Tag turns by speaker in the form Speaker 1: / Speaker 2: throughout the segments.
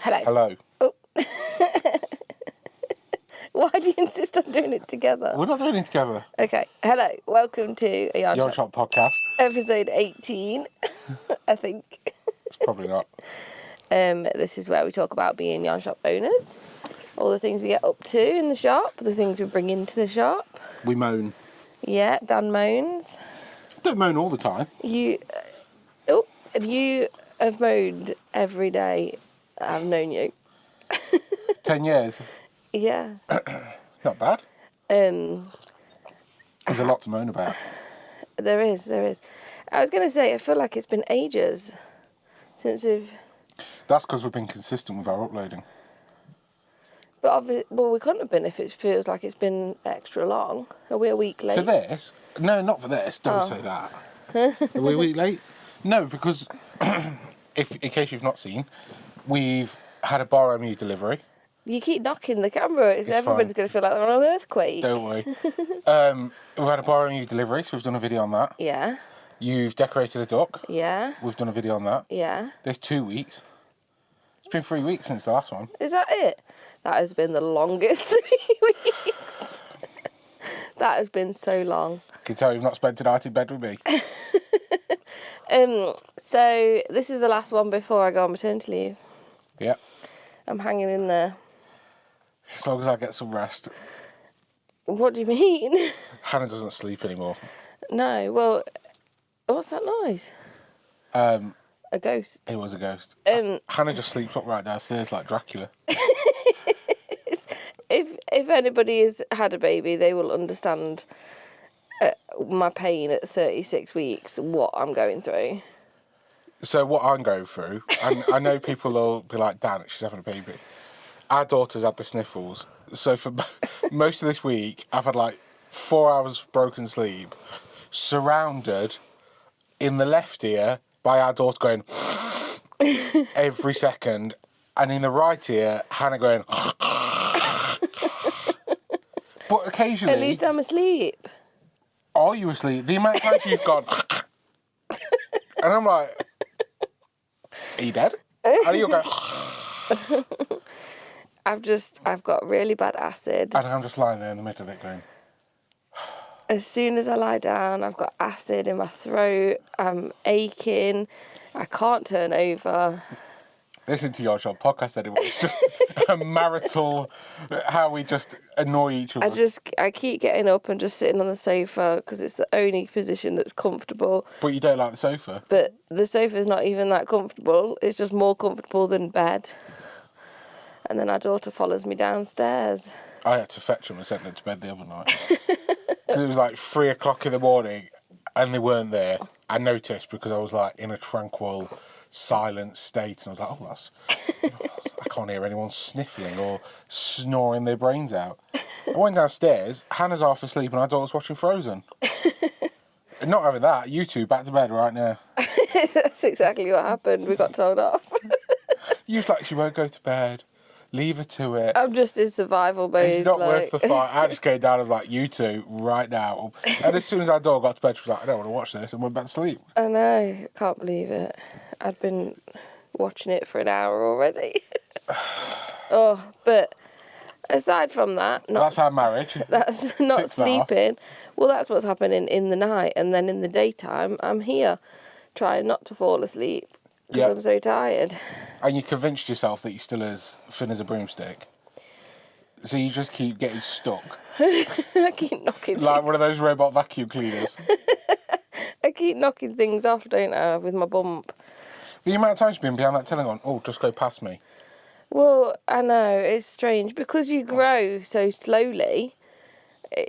Speaker 1: Hello.
Speaker 2: Hello.
Speaker 1: Oh. Why do you insist on doing it together?
Speaker 2: We're not doing it together.
Speaker 1: Okay. Hello. Welcome to a
Speaker 2: Yarn Shop podcast.
Speaker 1: Episode 18, I think.
Speaker 2: It's probably not.
Speaker 1: This is where we talk about being yarn shop owners. All the things we get up to in the shop. The things we bring into the shop.
Speaker 2: We moan.
Speaker 1: Yeah, Dan moans.
Speaker 2: Don't moan all the time.
Speaker 1: You have moaned every day I've known you.
Speaker 2: 10 years.
Speaker 1: Yeah.
Speaker 2: Not bad. There's a lot to moan about.
Speaker 1: There is. I was going to say, I feel like it's been ages since we've...
Speaker 2: That's because we've been consistent with our uploading.
Speaker 1: But obviously, well, we couldn't have been if it feels like it's been extra long. Are we a week late?
Speaker 2: For this? No, not for this. Don't say that. Are we a week late? No, because in case you've not seen, we've had a bar MU delivery.
Speaker 1: You keep knocking the camera. Everybody's going to feel like they're on an earthquake.
Speaker 2: Don't worry. We've had a bar MU delivery, so we've done a video on that.
Speaker 1: Yeah.
Speaker 2: You've decorated a duck.
Speaker 1: Yeah.
Speaker 2: We've done a video on that.
Speaker 1: Yeah.
Speaker 2: There's 2 weeks. It's been 3 weeks since the last one.
Speaker 1: Is that it? That has been the longest 3 weeks. That has been so long.
Speaker 2: I can tell you've not spent tonight in bed with me.
Speaker 1: So this is the last one before I go on maternity leave.
Speaker 2: Yeah.
Speaker 1: I'm hanging in there.
Speaker 2: As long as I get some rest.
Speaker 1: What do you mean?
Speaker 2: Hannah doesn't sleep anymore.
Speaker 1: No, well, what's that noise? A ghost.
Speaker 2: It was a ghost. Hannah just sleeps up right downstairs like Dracula.
Speaker 1: If anybody has had a baby, they will understand my pain at 36 weeks, what I'm going through.
Speaker 2: So what I'm going through, and I know people will be like, Dan, she's having a baby. Our daughter's had the sniffles. So for most of this week, I've had like 4 hours broken sleep, surrounded in the left ear by our daughter going every second, and in the right ear, Hannah going. But occasionally...
Speaker 1: At least I'm asleep.
Speaker 2: Are you asleep? The amount of times you've gone... and I'm like... Are you dead? And you'll go...
Speaker 1: I've got really bad acid.
Speaker 2: And I'm just lying there in the middle of it going...
Speaker 1: As soon as I lie down, I've got acid in my throat. I'm aching. I can't turn over.
Speaker 2: Listen to your shop podcast anyway. It's just a marital... How we just annoy each other.
Speaker 1: I keep getting up and just sitting on the sofa because it's the only position that's comfortable.
Speaker 2: But you don't like the sofa?
Speaker 1: But the sofa's not even that comfortable. It's just more comfortable than bed. And then our daughter follows me downstairs.
Speaker 2: I had to fetch them and send them to bed the other night. Because it was like 3 o'clock in the morning and they weren't there. I noticed because I was like in a tranquil, silent state and I was like, oh, I can't hear anyone sniffling or snoring their brains out. I went downstairs, Hannah's half asleep and our daughter's watching Frozen. And not having that, you two back to bed right now.
Speaker 1: That's exactly what happened. We got told off.
Speaker 2: You was like, she won't go to bed. Leave her to it.
Speaker 1: I'm just in survival mode.
Speaker 2: It's not worth the fight. I just came down and was like, you two, right now. And as soon as our daughter got to bed, she was like, I don't want to watch this, and went back to sleep.
Speaker 1: I know. I can't believe it. I'd been watching it for an hour already. But aside from that...
Speaker 2: That's our marriage.
Speaker 1: That's not sleeping. Well, that's what's happening in the night. And then in the daytime, I'm here trying not to fall asleep because I'm so tired.
Speaker 2: And you convinced yourself that you're still as thin as a broomstick. So you just keep getting stuck.
Speaker 1: I keep knocking
Speaker 2: like one of those robot vacuum cleaners.
Speaker 1: I keep knocking things off, don't I, with my bump.
Speaker 2: The amount of times you've been behind that telling on, oh, just go past me.
Speaker 1: Well, I know, it's strange. Because you grow so slowly,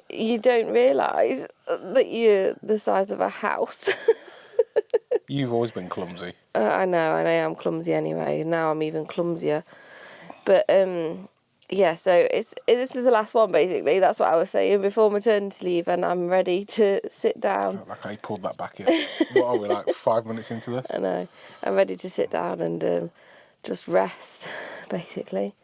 Speaker 1: you don't realise that you're the size of a house.
Speaker 2: You've always been clumsy.
Speaker 1: I know, and I am clumsy anyway. Now I'm even clumsier. But, yeah, so this is the last one, basically. That's what I was saying before maternity leave, and I'm ready to sit down.
Speaker 2: Like I pulled that back in. What are we, like 5 minutes into this?
Speaker 1: I know. I'm ready to sit down and just rest, basically.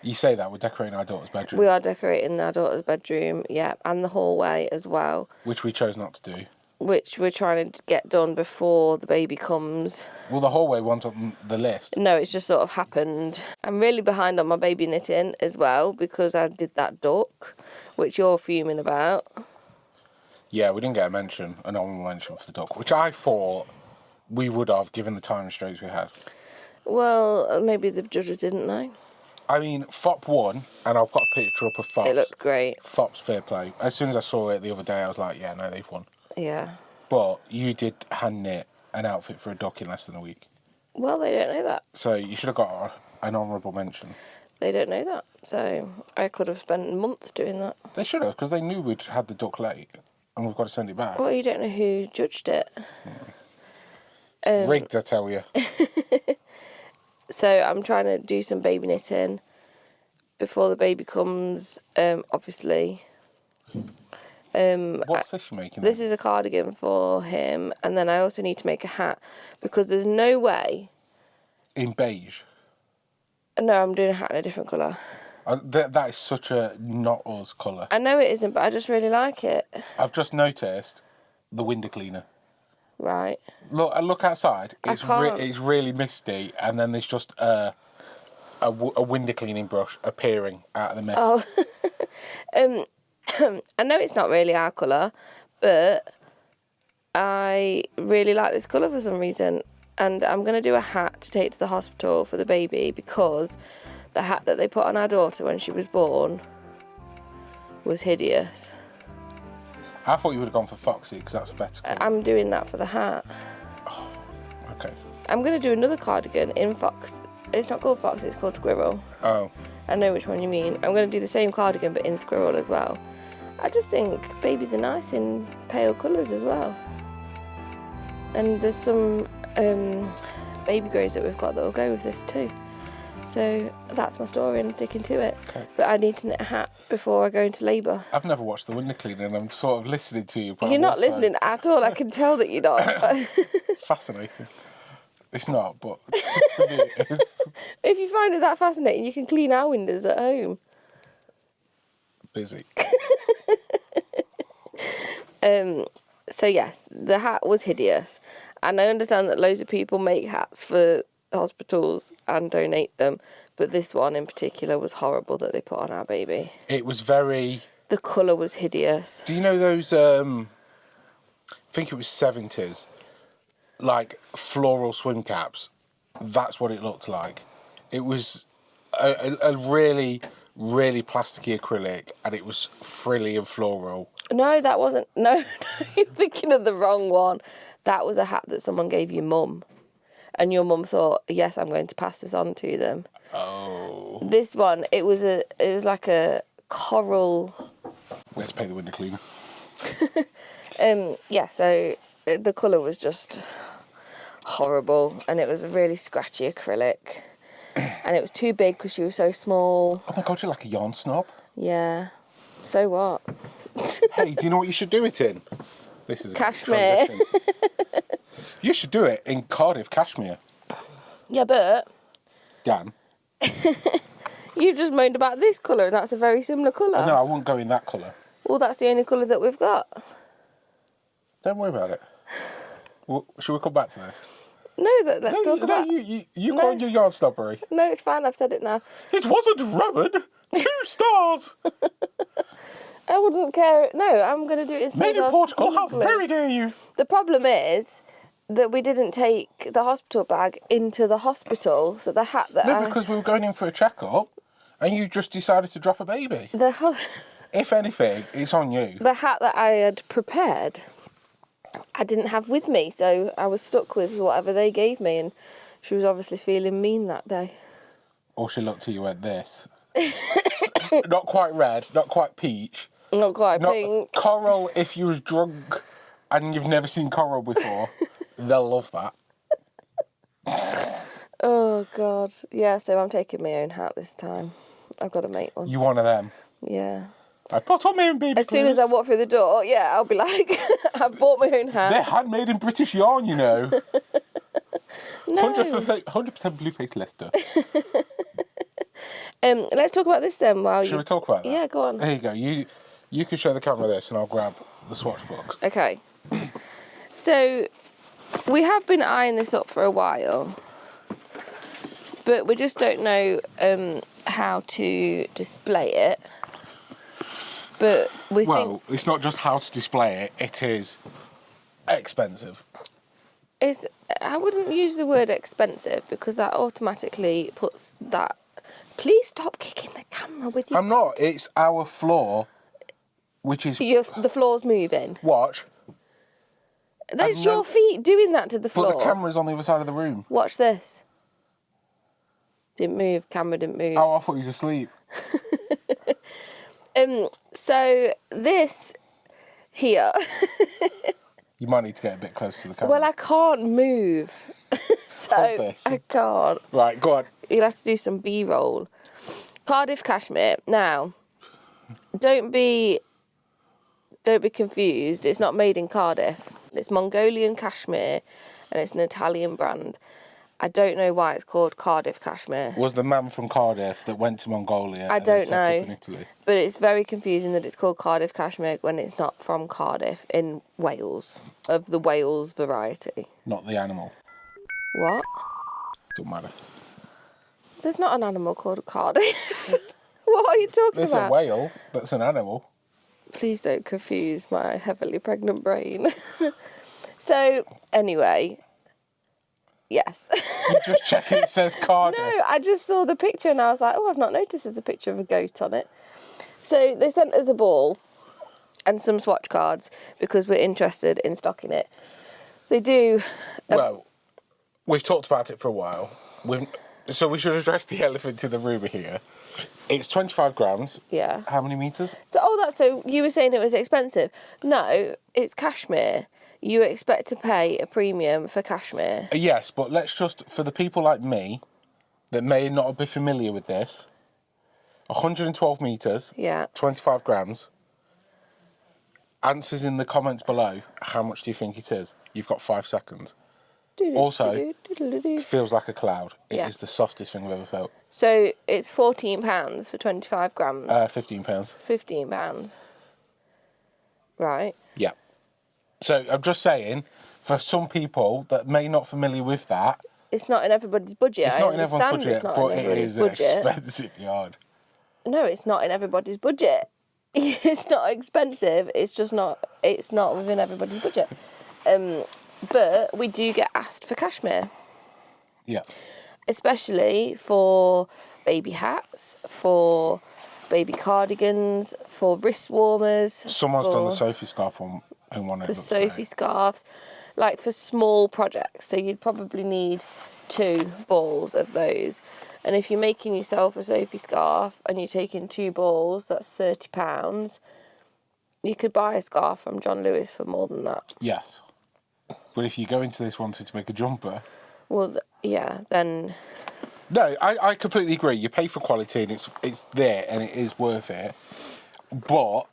Speaker 2: You say that, we're decorating our daughter's bedroom.
Speaker 1: We are decorating our daughter's bedroom, yeah, and the hallway as well.
Speaker 2: Which we chose not to do.
Speaker 1: which we're trying to get done before the baby comes.
Speaker 2: Well, the hallway one's on the list.
Speaker 1: No, it's just sort of happened. I'm really behind on my baby knitting as well because I did that duck, which you're fuming about.
Speaker 2: Yeah, we didn't get an honourable mention for the duck, which I thought we would have given the time restraints we had.
Speaker 1: Well, maybe the judges didn't know.
Speaker 2: I mean, Fop won, and I'll put a picture up of Fop's.
Speaker 1: It looked great.
Speaker 2: Fop's fair play. As soon as I saw it the other day, I was like, yeah, no, they've won.
Speaker 1: Yeah.
Speaker 2: But you did hand knit an outfit for a duck in less than a week.
Speaker 1: Well, they don't know that.
Speaker 2: So you should have got an honourable mention.
Speaker 1: They don't know that. So I could have spent months doing that.
Speaker 2: They should have, because they knew we'd had the duck late, and we've got to send it back.
Speaker 1: Well, you don't know who judged it.
Speaker 2: Rigged, I tell you.
Speaker 1: So I'm trying to do some baby knitting before the baby comes, obviously.
Speaker 2: What's this you're making?
Speaker 1: This is a cardigan for him, and then I also need to make a hat because there's no way.
Speaker 2: In beige?
Speaker 1: No, I'm doing a hat in a different colour.
Speaker 2: That is such a not us colour.
Speaker 1: I know it isn't, but I just really like it.
Speaker 2: I've just noticed the window cleaner.
Speaker 1: Right.
Speaker 2: Look outside. It's
Speaker 1: can't.
Speaker 2: it's really misty, and then there's just a window cleaning brush appearing out of the mist.
Speaker 1: Oh. I know it's not really our colour, but I really like this colour for some reason. And I'm going to do a hat to take to the hospital for the baby because the hat that they put on our daughter when she was born was hideous.
Speaker 2: I thought you would have gone for Foxy, because that's a better colour.
Speaker 1: I'm doing that for the hat.
Speaker 2: Oh, okay.
Speaker 1: I'm going to do another cardigan in fox. It's not called fox, it's called squirrel.
Speaker 2: Oh.
Speaker 1: I know which one you mean. I'm going to do the same cardigan but in squirrel as well. I just think babies are nice in pale colours as well. And there's some baby grows that we've got that will go with this too. So that's my story and I'm sticking to it.
Speaker 2: Okay.
Speaker 1: But I need to knit a hat before I go into labour.
Speaker 2: I've never watched the window cleaner, and I'm sort of listening to you. But
Speaker 1: You're not listening at all. I can tell that you're not.
Speaker 2: Fascinating. It's not, but to me, it's
Speaker 1: If you find it that fascinating, you can clean our windows at home.
Speaker 2: busy.
Speaker 1: So yes, the hat was hideous. And I understand that loads of people make hats for hospitals and donate them. But this one in particular was horrible that they put on our baby.
Speaker 2: It was very...
Speaker 1: The colour was hideous.
Speaker 2: Do you know those, I think it was 70s, like floral swim caps? That's what it looked like. It was a really, really plasticky acrylic, and it was frilly and floral.
Speaker 1: No, that wasn't... No, you're thinking of the wrong one. That was a hat that someone gave your mum. And your mum thought, yes, I'm going to pass this on to them.
Speaker 2: Oh.
Speaker 1: This one, it was like a coral...
Speaker 2: We had to pay the window cleaner.
Speaker 1: Yeah, so the colour was just horrible. And it was a really scratchy acrylic. And it was too big because she was so small.
Speaker 2: Oh my God, you're like a yarn snob.
Speaker 1: Yeah. So what?
Speaker 2: Hey, do you know what you should do it in? This is a
Speaker 1: Cashmere.
Speaker 2: transition. You should do it in Cardiff cashmere.
Speaker 1: Yeah, but
Speaker 2: Dan.
Speaker 1: you just moaned about this colour and that's a very similar colour.
Speaker 2: No, I wouldn't go in that colour.
Speaker 1: Well, that's the only colour that we've got.
Speaker 2: Don't worry about it. Well, should we come back to this?
Speaker 1: No, let's talk about...
Speaker 2: You go on your yarn snobbery.
Speaker 1: No, it's fine, I've said it now.
Speaker 2: It wasn't rubbered. 2 stars.
Speaker 1: I wouldn't care. No, I'm going to do it in
Speaker 2: Made in
Speaker 1: Sodor
Speaker 2: Portugal. How
Speaker 1: simply.
Speaker 2: very dare you?
Speaker 1: The problem is that we didn't take the hospital bag into the hospital, so the hat that
Speaker 2: No, because we were going in for a checkup, and you just decided to drop a baby. If anything, it's on you.
Speaker 1: The hat that I had prepared, I didn't have with me, so I was stuck with whatever they gave me, and she was obviously feeling mean that day.
Speaker 2: Or she looked at you at this. Not quite red, not quite peach.
Speaker 1: Not quite
Speaker 2: Not
Speaker 1: pink.
Speaker 2: coral if you was drunk and you've never seen coral before. They'll love that.
Speaker 1: Oh, God. Yeah, so I'm taking my own hat this time. I've got to make one.
Speaker 2: You one of them.
Speaker 1: Yeah.
Speaker 2: I put on my own baby
Speaker 1: As soon as I walk through the door, yeah, I'll be like, I've bought my own hat.
Speaker 2: They're handmade in British yarn, you know.
Speaker 1: No.
Speaker 2: 100% blue-faced Leicester.
Speaker 1: Let's talk about this then.
Speaker 2: Shall we talk about that?
Speaker 1: Yeah, go on.
Speaker 2: There you go. You can show the camera this and I'll grab the swatch box.
Speaker 1: Okay. So we have been eyeing this up for a while, but we just don't know how to display it. But we think...
Speaker 2: Well, it's not just how to display it, it is expensive.
Speaker 1: I wouldn't use the word expensive because that automatically puts that... Please stop kicking the camera with your...
Speaker 2: I'm not. It's our floor, which is...
Speaker 1: The floor's moving.
Speaker 2: Watch.
Speaker 1: That's your feet doing that to the floor.
Speaker 2: But the camera's on the other side of the room.
Speaker 1: Watch this. Didn't move. Camera didn't move.
Speaker 2: Oh, I thought he was asleep.
Speaker 1: So this here...
Speaker 2: You might need to get a bit closer to the camera.
Speaker 1: Well, I can't move. So
Speaker 2: Hold this.
Speaker 1: I can't.
Speaker 2: Right, go on.
Speaker 1: You'll have to do some B-roll. Cardiff cashmere. Now, don't be confused. It's not made in Cardiff. It's Mongolian cashmere, and it's an Italian brand. I don't know why it's called Cardiff cashmere.
Speaker 2: Was the man from Cardiff that went to Mongolia
Speaker 1: I
Speaker 2: and then
Speaker 1: don't
Speaker 2: set up
Speaker 1: know.
Speaker 2: in Italy?
Speaker 1: But it's very confusing that it's called Cardiff cashmere when it's not from Cardiff in Wales, of the Wales variety.
Speaker 2: Not the animal.
Speaker 1: What?
Speaker 2: Don't matter.
Speaker 1: There's not an animal called Cardiff. What are you talking
Speaker 2: There's
Speaker 1: about?
Speaker 2: a whale that's an animal.
Speaker 1: Please don't confuse my heavily pregnant brain. So, anyway, yes.
Speaker 2: You just check it says Cardiff.
Speaker 1: No, I just saw the picture and I was like, oh, I've not noticed there's a picture of a goat on it. So they sent us a ball and some swatch cards because we're interested in stocking it. They do...
Speaker 2: Well, we've talked about it for a while. So we should address the elephant in the room here. It's 25 grams.
Speaker 1: Yeah.
Speaker 2: How many metres?
Speaker 1: So you were saying it was expensive. No, it's cashmere. You expect to pay a premium for cashmere.
Speaker 2: Yes, but let's just, for the people like me that may not be familiar with this, 112 metres,
Speaker 1: Yeah.
Speaker 2: 25 grams. Answers in the comments below. How much do you think it is? You've got 5 seconds. Also, feels like a cloud. It is the softest thing I've ever felt.
Speaker 1: So it's £14 for 25 grams.
Speaker 2: £15.
Speaker 1: £15. Right.
Speaker 2: Yeah. So I'm just saying, for some people that may not familiar with that,
Speaker 1: It's not in everybody's budget.
Speaker 2: it's not in everyone's budget, but it is an expensive yard.
Speaker 1: No, it's not in everybody's budget. It's not expensive. It's just not. It's not within everybody's budget. But we do get asked for cashmere.
Speaker 2: Yeah.
Speaker 1: Especially for baby hats, for baby cardigans, for wrist warmers.
Speaker 2: Someone's done the Sophie scarf on one.
Speaker 1: For Sophie scarves, like for small projects. So you'd probably need 2 balls of those. And if you're making yourself a Sophie scarf and you're taking 2 balls, that's £30. You could buy a scarf from John Lewis for more than that.
Speaker 2: Yes. But if you go into this wanting to make a jumper...
Speaker 1: Well, yeah, then...
Speaker 2: No, I completely agree. You pay for quality and it's there and it is worth it. But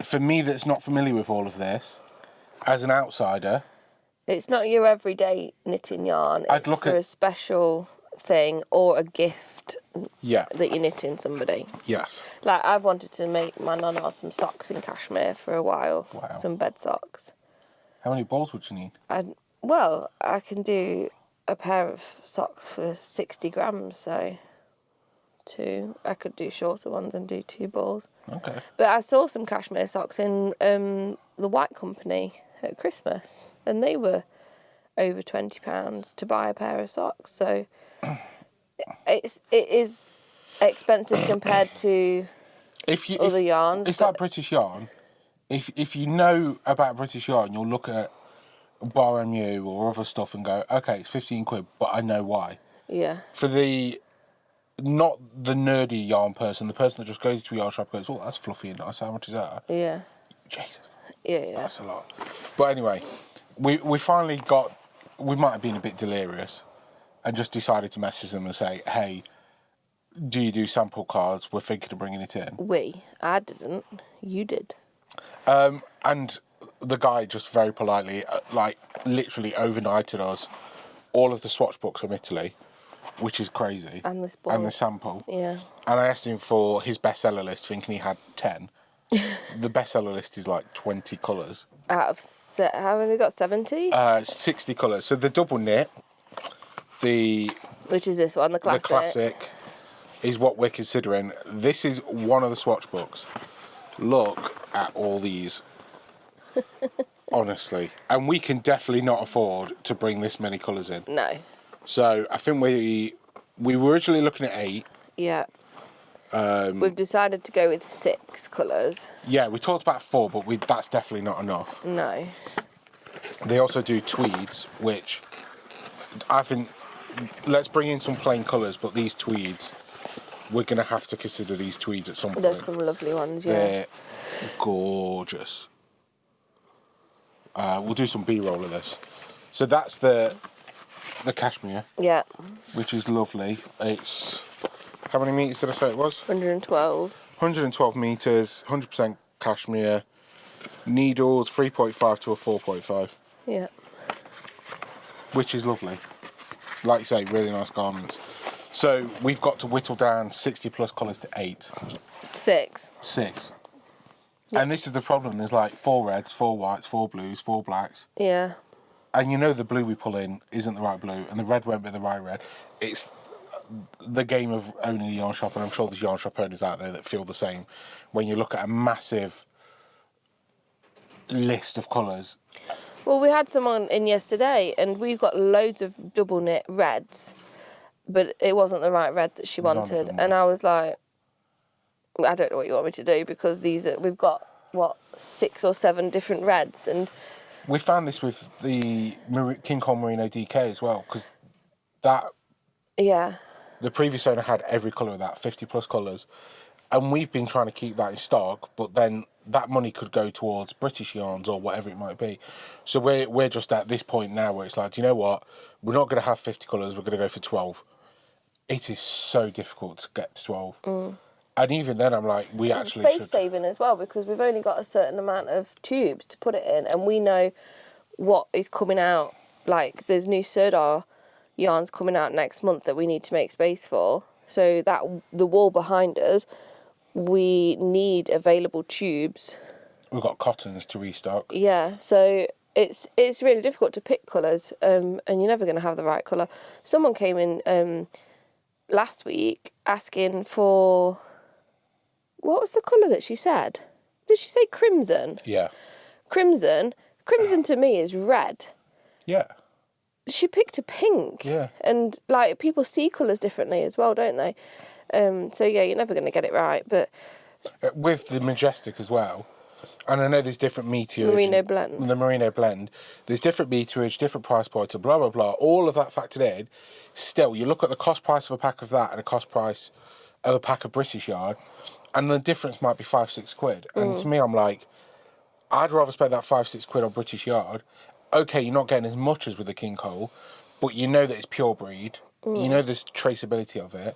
Speaker 2: for me that's not familiar with all of this, as an outsider...
Speaker 1: It's not your everyday knitting yarn.
Speaker 2: I'd look
Speaker 1: for
Speaker 2: at
Speaker 1: a special thing or a gift
Speaker 2: Yeah.
Speaker 1: that you're knitting somebody.
Speaker 2: Yes.
Speaker 1: Like, I've wanted to make my nonna some socks in cashmere for a while.
Speaker 2: Wow.
Speaker 1: Some bed socks.
Speaker 2: How many balls would you need?
Speaker 1: I can do a pair of socks for 60 grams, so 2. I could do shorter ones and do 2 balls.
Speaker 2: Okay.
Speaker 1: But I saw some cashmere socks in the White Company at Christmas, and they were over £20 to buy a pair of socks. So it is expensive compared to other yarns.
Speaker 2: It's like British yarn. If you know about British yarn, you'll look at Bar MU or other stuff and go, okay, it's 15 quid, but I know why.
Speaker 1: Yeah.
Speaker 2: For not the nerdy yarn person, the person that just goes to a yarn shop and goes, oh, that's fluffy and nice, how much is that?
Speaker 1: Yeah.
Speaker 2: Jesus.
Speaker 1: Yeah.
Speaker 2: That's a lot. But anyway, we finally we might have been a bit delirious and just decided to message them and say, hey, do you do sample cards? We're thinking of bringing it in.
Speaker 1: I didn't. You did.
Speaker 2: And the guy just very politely, literally overnighted us all of the swatch books from Italy, which is crazy.
Speaker 1: And this book.
Speaker 2: And the sample.
Speaker 1: Yeah.
Speaker 2: And I asked him for his bestseller list, thinking he had 10. The bestseller list is like 20 colours.
Speaker 1: Out of how many got 70?
Speaker 2: 60 colours. So the double knit,
Speaker 1: Which is this one, the classic.
Speaker 2: the classic, is what we're considering. This is one of the swatch books. Look at all these. Honestly. And we can definitely not afford to bring this many colours in.
Speaker 1: No.
Speaker 2: So I think we were originally looking at 8.
Speaker 1: Yeah. We've decided to go with 6 colours.
Speaker 2: Yeah, we talked about 4, but that's definitely not enough.
Speaker 1: No.
Speaker 2: They also do tweeds, which I think, let's bring in some plain colours, but these tweeds, we're going to have to consider these tweeds at some point.
Speaker 1: There's some lovely ones, yeah.
Speaker 2: They're gorgeous. We'll do some B-roll of this. So that's the cashmere.
Speaker 1: Yeah.
Speaker 2: Which is lovely. It's, how many metres did I say it was?
Speaker 1: 112.
Speaker 2: 112 metres, 100% cashmere. Needles, 3.5 to a 4.5.
Speaker 1: Yeah.
Speaker 2: Which is lovely. Like you say, really nice garments. So we've got to whittle down 60 plus colours to 8.
Speaker 1: 6.
Speaker 2: 6. Yep. And this is the problem. There's like 4 reds, 4 whites, 4 blues, 4 blacks.
Speaker 1: Yeah.
Speaker 2: And you know the blue we pull in isn't the right blue, and the red won't be the right red. It's the game of owning a yarn shop, and I'm sure there's yarn shop owners out there that feel the same. When you look at a massive list of colours.
Speaker 1: Well, we had someone in yesterday, and we've got loads of double knit reds, but it wasn't the right red that she wanted. And I was like, I don't know what you want me to do, because we've got, 6 or 7 different reds. And
Speaker 2: we found this with the King Cole Merino DK as well, because the previous owner had every colour of that, 50 plus colours, and we've been trying to keep that in stock, but then that money could go towards British yarns or whatever it might be. So we're just at this point now where it's like, do you know what, we're not going to have 50 colours, we're going to go for 12. It is so difficult to get to 12. And even then, I'm like, we actually should.
Speaker 1: Space saving as well, because we've only got a certain amount of tubes to put it in, and we know what is coming out. Like, there's new Sirdar yarns coming out next month that we need to make space for. So that the wall behind us, we need available tubes.
Speaker 2: We've got cottons to restock.
Speaker 1: Yeah, so it's really difficult to pick colours, and you're never going to have the right colour. Someone came in last week asking for... What was the colour that she said? Did she say crimson?
Speaker 2: Yeah.
Speaker 1: Crimson to me is red.
Speaker 2: Yeah.
Speaker 1: She picked a pink.
Speaker 2: Yeah.
Speaker 1: And, like, people see colours differently as well, don't they? So, yeah, you're never going to get it right, but...
Speaker 2: With the Majestic as well, and I know there's different meterage...
Speaker 1: Merino blend.
Speaker 2: The Merino blend. There's different meterage, different price points, and blah, blah, blah. All of that factored in. Still, you look at the cost price of a pack of that and a cost price of a pack of British yarn, and the difference might be 5-6 quid. And to me, I'm like, I'd rather spend that 5-6 quid on British yarn. Okay, you're not getting as much as with the King Cole, but you know that it's pure breed. You know there's traceability of it.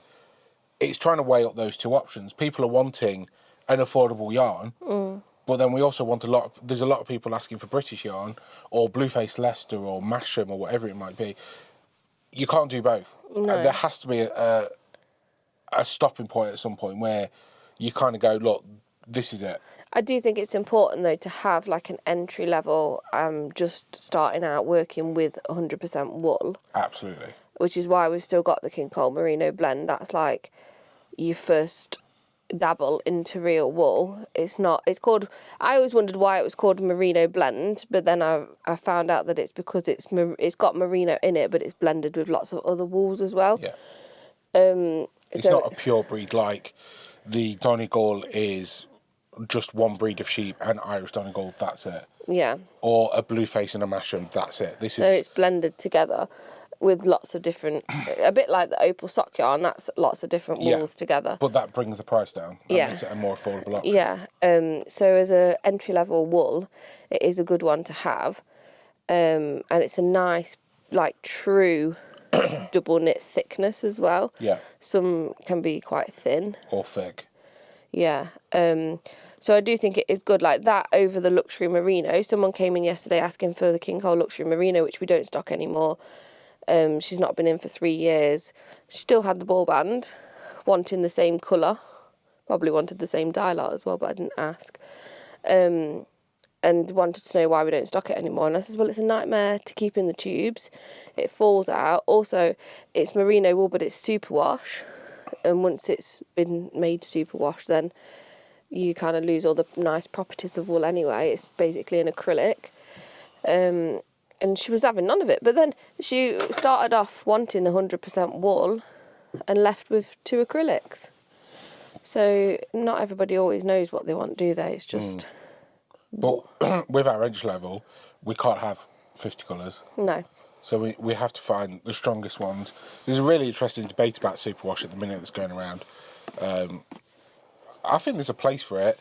Speaker 2: It's trying to weigh up those two options. People are wanting an affordable yarn, but then we also want there's a lot of people asking for British yarn, or Blueface Leicester, or Masham, or whatever it might be. You can't do both.
Speaker 1: No.
Speaker 2: There has to be a stopping point at some point where you kind of go, look, this is it.
Speaker 1: I do think it's important, though, to have, like, an entry level, just starting out working with 100% wool.
Speaker 2: Absolutely.
Speaker 1: Which is why we've still got the King Cole Merino blend. That's, like, your first dabble into real wool. It's called... I always wondered why it was called Merino blend, but then I found out that it's because it's got merino in it, but it's blended with lots of other wools as well.
Speaker 2: Yeah. It's not a pure breed like... The Donegal is just one breed of sheep, and Irish Donegal, that's it.
Speaker 1: Yeah.
Speaker 2: Or a Blueface and a Masham, that's it.
Speaker 1: So it's blended together with lots of different, a bit like the Opal sock yarn, that's lots of different wools together.
Speaker 2: But that brings the price down. That makes it a more affordable option.
Speaker 1: Yeah. So as an entry-level wool, it is a good one to have. And it's a nice, like, true... double knit thickness as well.
Speaker 2: Yeah.
Speaker 1: Some can be quite thin.
Speaker 2: Or thick.
Speaker 1: Yeah. So I do think it is good, like that over the luxury merino. Someone came in yesterday asking for the King Cole luxury merino, which we don't stock anymore. She's not been in for 3 years. She still had the ball band, wanting the same colour. Probably wanted the same dye lot as well, but I didn't ask. and wanted to know why we don't stock it anymore. And I said, well, it's a nightmare to keep in the tubes. It falls out. Also, it's merino wool, but it's superwash. And once it's been made superwash, then you kind of lose all the nice properties of wool anyway. It's basically an acrylic. And she was having none of it. But then she started off wanting 100% wool and left with 2 acrylics. So not everybody always knows what they want, do they? It's just...
Speaker 2: But with our edge level, we can't have 50 colours.
Speaker 1: No.
Speaker 2: So we have to find the strongest ones. There's a really interesting debate about superwash at the minute that's going around. I think there's a place for it,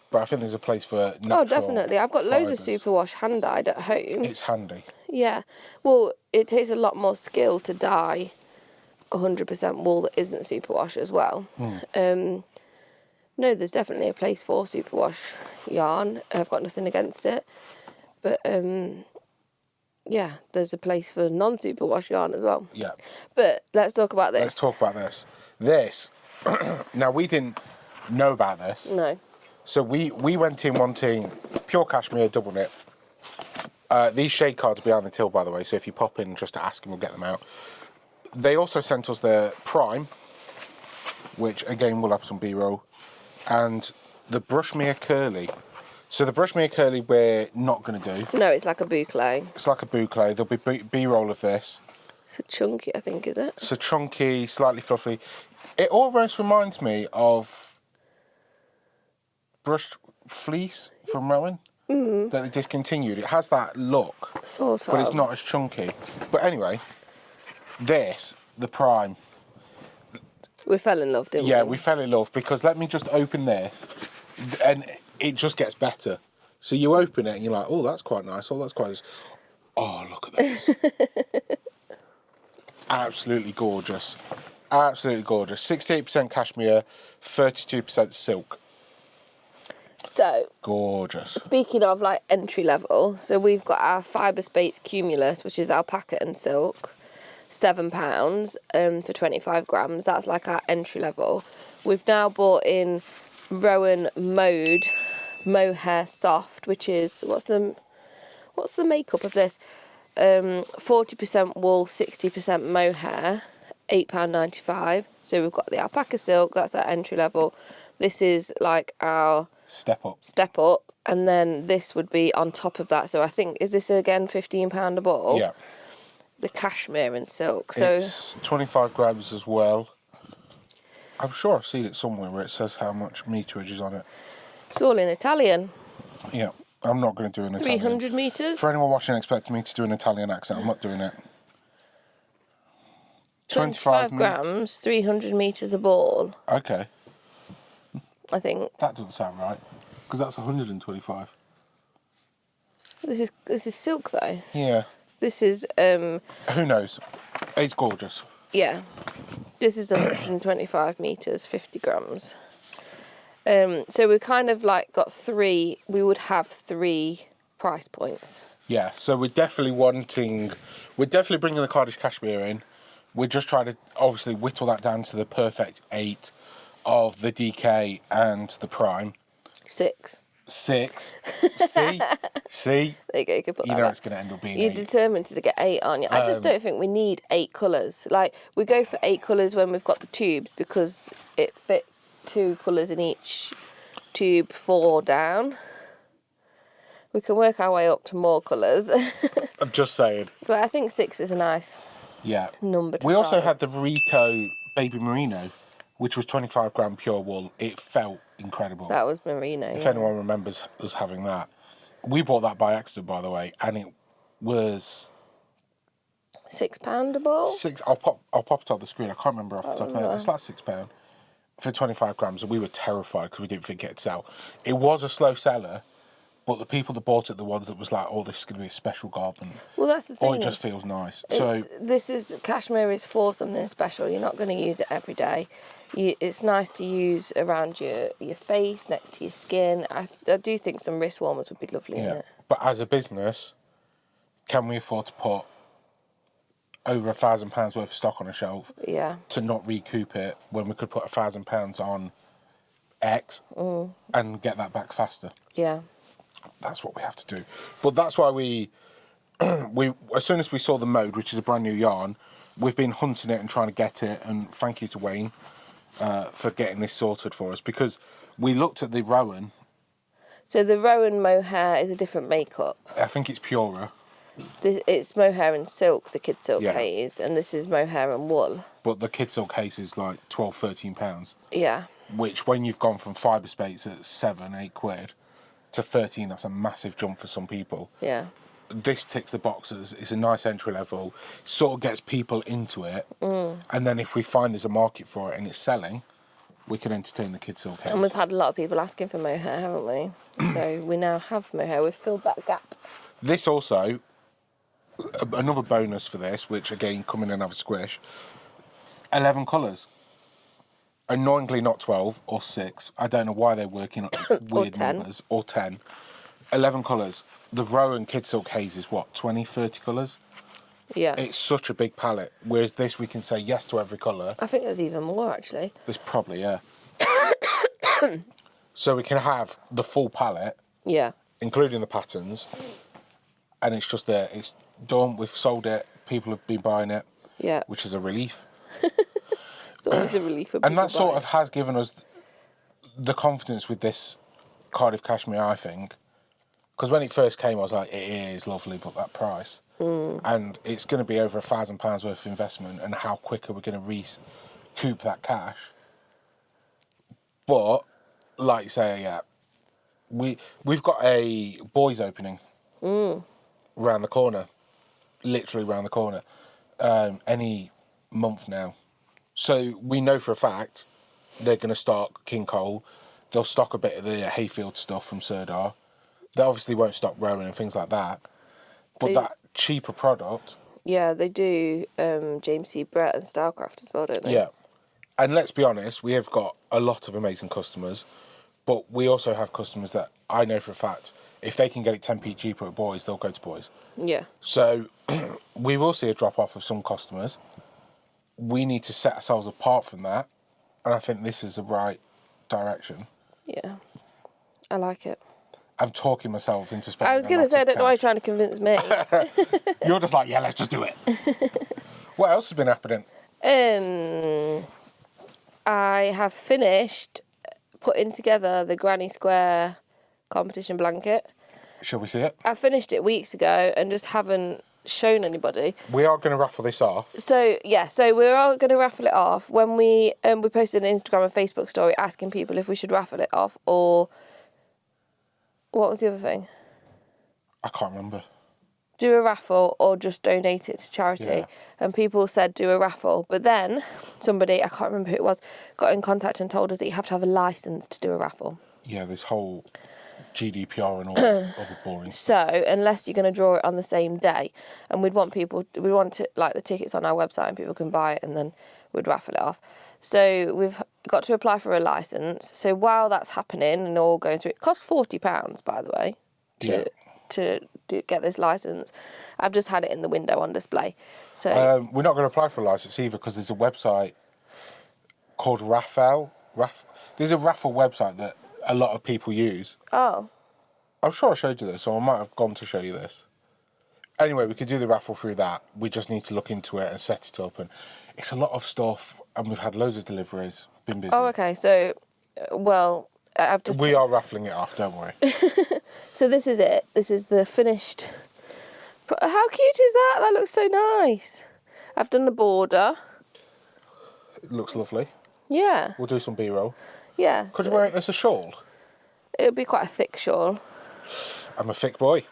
Speaker 2: but I think there's a place for natural.
Speaker 1: Oh, definitely. I've got loads of superwash hand-dyed at home.
Speaker 2: It's handy.
Speaker 1: Yeah. Well, it takes a lot more skill to dye 100% wool that isn't superwash as well. No, there's definitely a place for superwash yarn. I've got nothing against it. But, yeah, there's a place for non-superwash yarn as well.
Speaker 2: Yeah.
Speaker 1: But let's talk about this.
Speaker 2: Let's talk about this. This, now we didn't know about this.
Speaker 1: No.
Speaker 2: So we went in wanting pure cashmere double knit. These shade cards are behind the till, by the way, so if you pop in just to ask them, we'll get them out. They also sent us the prime, which again will have some B-roll, and the brushmere curly. So the brushmere curly we're not going to do.
Speaker 1: No, it's like a boucle.
Speaker 2: It's like a boucle. There'll be B-roll of this.
Speaker 1: It's a chunky, I think, is it?
Speaker 2: It's a chunky, slightly fluffy. It almost reminds me of brushed fleece from Rowan that they discontinued. It has that look,
Speaker 1: Sort of.
Speaker 2: but it's not as chunky. But anyway, this, the prime.
Speaker 1: We fell in love, didn't we?
Speaker 2: Yeah, we fell in love because let me just open this and it just gets better. So you open it and you're like, oh, that's quite nice. Oh, that's quite nice. Oh, look at this. Absolutely gorgeous. Absolutely gorgeous. 68% cashmere, 32% silk.
Speaker 1: So,
Speaker 2: gorgeous.
Speaker 1: Speaking of like entry level, so we've got our Fibre Space Cumulus, which is alpaca and silk, £7 for 25 grams. That's like our entry level. We've now bought in Rowan Mode Mohair Soft, which is what's the makeup of this? 40% wool, 60% mohair, £8.95. So we've got the alpaca silk. That's our entry level. This is like our
Speaker 2: step
Speaker 1: up, and then this would be on top of that. So I think, is this again £15 a bottle?
Speaker 2: Yeah.
Speaker 1: The cashmere and silk. So
Speaker 2: it's 25 grams as well. I'm sure I've seen it somewhere where it says how much meterage is on it.
Speaker 1: It's all in Italian.
Speaker 2: Yeah, I'm not going to do an Italian.
Speaker 1: 300 metres.
Speaker 2: For anyone watching expecting me to do an Italian accent, I'm not doing it.
Speaker 1: 25 grams, 300 metres a ball.
Speaker 2: Okay.
Speaker 1: I think.
Speaker 2: That doesn't sound right, because that's 125.
Speaker 1: This is silk though.
Speaker 2: Yeah.
Speaker 1: This is
Speaker 2: Who knows? It's gorgeous.
Speaker 1: Yeah. This is 125 metres, 50 grams. So we kind of like got three. We would have 3 price points.
Speaker 2: Yeah. So we're definitely bringing the Cardiff cashmere in. We're just trying to obviously whittle that down to the perfect 8 of the DK and the prime.
Speaker 1: 6.
Speaker 2: See?
Speaker 1: There you go, you can put that
Speaker 2: know
Speaker 1: back.
Speaker 2: it's going to end up being
Speaker 1: You're
Speaker 2: 8.
Speaker 1: determined to get 8, aren't you? I just don't think we need 8 colours. Like, we go for 8 colours when we've got the tubes because it fits 2 colours in each tube, 4 down. We can work our way up to more colours.
Speaker 2: I'm just saying.
Speaker 1: But I think 6 is a nice number to
Speaker 2: We also
Speaker 1: try.
Speaker 2: had the Rico Baby Merino, which was 25 gram pure wool. It felt incredible.
Speaker 1: That was merino.
Speaker 2: If anyone remembers us having that. We bought that by accident, by the way, and it was
Speaker 1: £6 a ball?
Speaker 2: 6. I'll pop it on the screen. I can't remember off the top of my head. It's like £6 for 25 grams, and we were terrified because we didn't think it'd sell. It was a slow seller, but the people that bought it, the ones that was like, oh, this is going to be a special garment.
Speaker 1: Well, that's the thing.
Speaker 2: Or it just feels nice. So
Speaker 1: cashmere is for something special. You're not going to use it every day. It's nice to use around your face, next to your skin. I do think some wrist warmers would be lovely in it.
Speaker 2: But as a business, can we afford to put over £1,000 worth of stock on a shelf?
Speaker 1: Yeah.
Speaker 2: To not recoup it when we could put £1,000 on X and get that back faster?
Speaker 1: Yeah.
Speaker 2: That's what we have to do. But that's why we as soon as we saw the mode, which is a brand new yarn, we've been hunting it and trying to get it. And thank you to Wayne for getting this sorted for us, because we looked at the Rowan.
Speaker 1: So the Rowan mohair is a different makeup.
Speaker 2: I think it's purer.
Speaker 1: It's mohair and silk, the kid silk
Speaker 2: Yeah.
Speaker 1: haze, and this is mohair and wool.
Speaker 2: But the kid silk haze is like £12-13.
Speaker 1: Yeah.
Speaker 2: Which, when you've gone from fibre spates at £7-8 to 13, that's a massive jump for some people.
Speaker 1: Yeah.
Speaker 2: This ticks the boxes. It's a nice entry level. Sort of gets people into it. And then if we find there's a market for it and it's selling, we can entertain the kid silk haze.
Speaker 1: And we've had a lot of people asking for mohair, haven't we? So we now have mohair. We've filled that gap.
Speaker 2: This also, another bonus for this, which again, come in and have a squish, 11 colours. Annoyingly not 12 or 6. I don't know why they're working on weird
Speaker 1: 10.
Speaker 2: numbers. Or 10. 11 colours. The Rowan Kid Silk Haze is what, 20, 30 colours?
Speaker 1: Yeah.
Speaker 2: It's such a big palette. Whereas this, we can say yes to every colour.
Speaker 1: I think there's even more, actually.
Speaker 2: There's probably, yeah. So we can have the full palette,
Speaker 1: Yeah.
Speaker 2: including the patterns, and it's just there. It's done. We've sold it. People have been buying it.
Speaker 1: Yeah.
Speaker 2: Which is a relief.
Speaker 1: It's always a relief for people.
Speaker 2: And that sort
Speaker 1: buying.
Speaker 2: of has given us the confidence with this Cardiff cashmere, I think. Because when it first came, I was like, it is lovely, but that price. And it's going to be over £1,000 worth of investment, and how quick are we going to recoup that cash? But, like you say, yeah, we've got a boys opening round the corner, literally round the corner, any month now. So we know for a fact they're going to stock King Cole. They'll stock a bit of the Hayfield stuff from Sirdar. They obviously won't stock Rowan and things like that. But that cheaper product...
Speaker 1: Yeah, they do James C. Brett and Stylecraft as well, don't they?
Speaker 2: Yeah. And let's be honest, we have got a lot of amazing customers, but we also have customers that I know for a fact, if they can get it 10p cheaper at Boys, they'll go to Boys.
Speaker 1: Yeah.
Speaker 2: So we will see a drop-off of some customers. We need to set ourselves apart from that, and I think this is the right direction.
Speaker 1: Yeah. I like it.
Speaker 2: I'm talking myself into spending.
Speaker 1: I was going to say, I don't know why you're trying to convince me.
Speaker 2: You're just like, yeah, let's just do it. What else has been happening?
Speaker 1: I have finished putting together the Granny Square competition blanket.
Speaker 2: Shall we see it?
Speaker 1: I finished it weeks ago and just haven't shown anybody.
Speaker 2: We are going to raffle this off.
Speaker 1: So we're all going to raffle it off. When we posted an Instagram and Facebook story asking people if we should raffle it off, or what was the other thing?
Speaker 2: I can't remember.
Speaker 1: Do a raffle or just donate it to charity.
Speaker 2: Yeah.
Speaker 1: And people said do a raffle. But then somebody, I can't remember who it was, got in contact and told us that you have to have a licence to do a raffle.
Speaker 2: Yeah, this whole GDPR and all other boring.
Speaker 1: So unless you're going to draw it on the same day, and we want it, like the tickets on our website and people can buy it, and then we'd raffle it off. So we've got to apply for a licence. So while that's happening and all going through, it costs £40, by the way, to get this licence. I've just had it in the window on display. So
Speaker 2: we're not going to apply for a licence either, because there's a website called Raffle. There's a raffle website that a lot of people use.
Speaker 1: Oh.
Speaker 2: I'm sure I showed you this, or I might have gone to show you this. Anyway, we could do the raffle through that. We just need to look into it and set it up. And it's a lot of stuff, and we've had loads of deliveries. Been busy.
Speaker 1: Oh, okay. So, well, I've just...
Speaker 2: We are raffling it off, don't worry.
Speaker 1: So this is it. This is the finished... How cute is that? That looks so nice. I've done the border.
Speaker 2: It looks lovely.
Speaker 1: Yeah.
Speaker 2: We'll do some B-roll.
Speaker 1: Yeah.
Speaker 2: Could you wear it as a shawl?
Speaker 1: It would be quite a thick shawl.
Speaker 2: I'm a thick boy.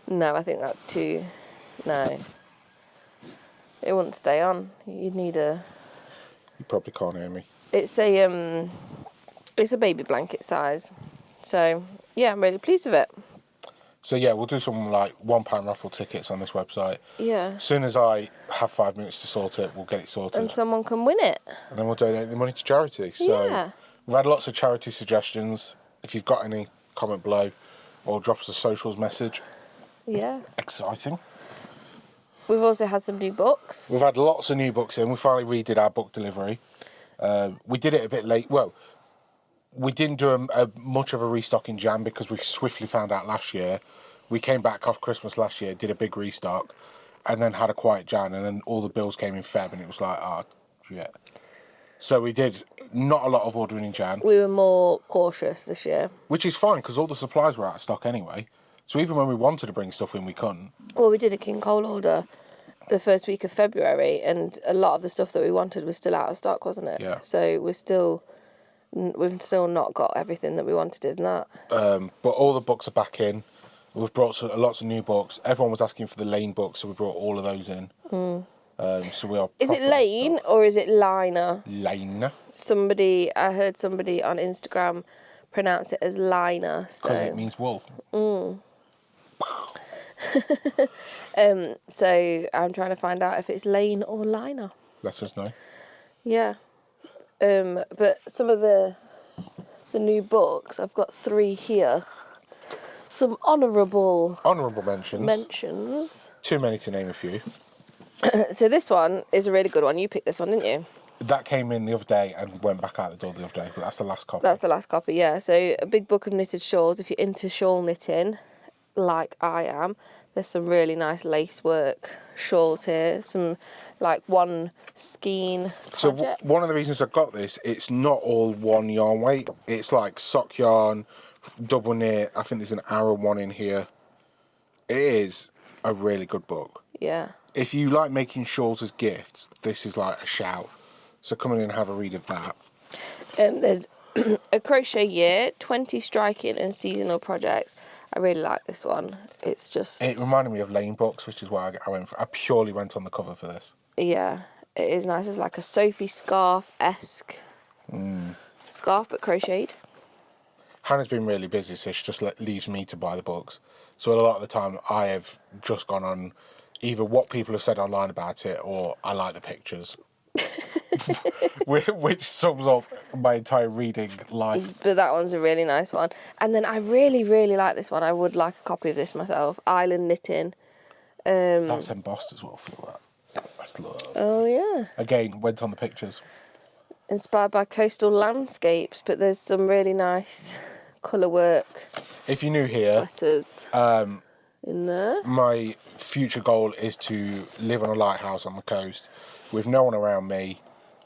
Speaker 1: No, I think that's too... No. It wouldn't stay on. You'd need a...
Speaker 2: You probably can't hear me.
Speaker 1: It's a baby blanket size. So, yeah, I'm really pleased with it.
Speaker 2: So, yeah, we'll do some, like, £1 raffle tickets on this website.
Speaker 1: Yeah.
Speaker 2: As soon as I have 5 minutes to sort it, we'll get it sorted.
Speaker 1: And someone can win it.
Speaker 2: And then we'll donate the money to charity. So
Speaker 1: Yeah.
Speaker 2: we've had lots of charity suggestions. If you've got any, comment below or drop us a socials message.
Speaker 1: Yeah.
Speaker 2: Exciting.
Speaker 1: We've also had some new books.
Speaker 2: We've had lots of new books in. We finally redid our book delivery. We did it a bit late. Well, we didn't do much of a restock in Jan because we swiftly found out last year. We came back off Christmas last year, did a big restock, and then had a quiet Jan, and then all the bills came in Feb, and it was like, yeah. So we did not a lot of ordering in Jan.
Speaker 1: We were more cautious this year.
Speaker 2: Which is fine, because all the supplies were out of stock anyway. So even when we wanted to bring stuff in, we couldn't.
Speaker 1: Well, we did a King Cole order the first week of February, and a lot of the stuff that we wanted was still out of stock, wasn't it?
Speaker 2: Yeah.
Speaker 1: So we've still not got everything that we wanted in that.
Speaker 2: But all the books are back in. We've brought lots of new books. Everyone was asking for the Lane books, so we brought all of those in. So we are.
Speaker 1: Is it Lane or is it Liner?
Speaker 2: Lane.
Speaker 1: I heard somebody on Instagram pronounce it as Liner.
Speaker 2: Because it means wool.
Speaker 1: So I'm trying to find out if it's Lane or Liner.
Speaker 2: Let us know.
Speaker 1: Yeah. But some of the new books, I've got 3 here. Some honourable
Speaker 2: mentions. Too many to name a few.
Speaker 1: So this one is a really good one. You picked this one, didn't you?
Speaker 2: That came in the other day and went back out the door the other day, but that's the last copy.
Speaker 1: That's the last copy, yeah. So a big book of knitted shawls. If you're into shawl knitting, like I am, there's some really nice lace work shawls here. Some like one skein project.
Speaker 2: So one of the reasons I got this, it's not all one yarn weight. It's like sock yarn, double knit. I think there's an arrow one in here. It is a really good book.
Speaker 1: Yeah.
Speaker 2: If you like making shawls as gifts, this is like a shout. So come in and have a read of that.
Speaker 1: There's a crochet year, 20 striking and seasonal projects. I really like this one. It's just...
Speaker 2: It reminded me of Lane books, which is why I went for. I purely went on the cover for this.
Speaker 1: Yeah, it is nice. It's like a Sophie scarf-esque scarf, but crocheted.
Speaker 2: Hannah's been really busy, so she just leaves me to buy the books. So a lot of the time, I have just gone on either what people have said online about it, or I like the pictures. Which sums up my entire reading life.
Speaker 1: But that one's a really nice one. And then I really, really like this one. I would like a copy of this myself. Island Knitting.
Speaker 2: That's embossed as well, feel that. That's love.
Speaker 1: Oh, yeah.
Speaker 2: Again, went on the pictures.
Speaker 1: Inspired by coastal landscapes, but there's some really nice colour work.
Speaker 2: If you're new here,
Speaker 1: sweaters in there.
Speaker 2: My future goal is to live on a lighthouse on the coast with no one around me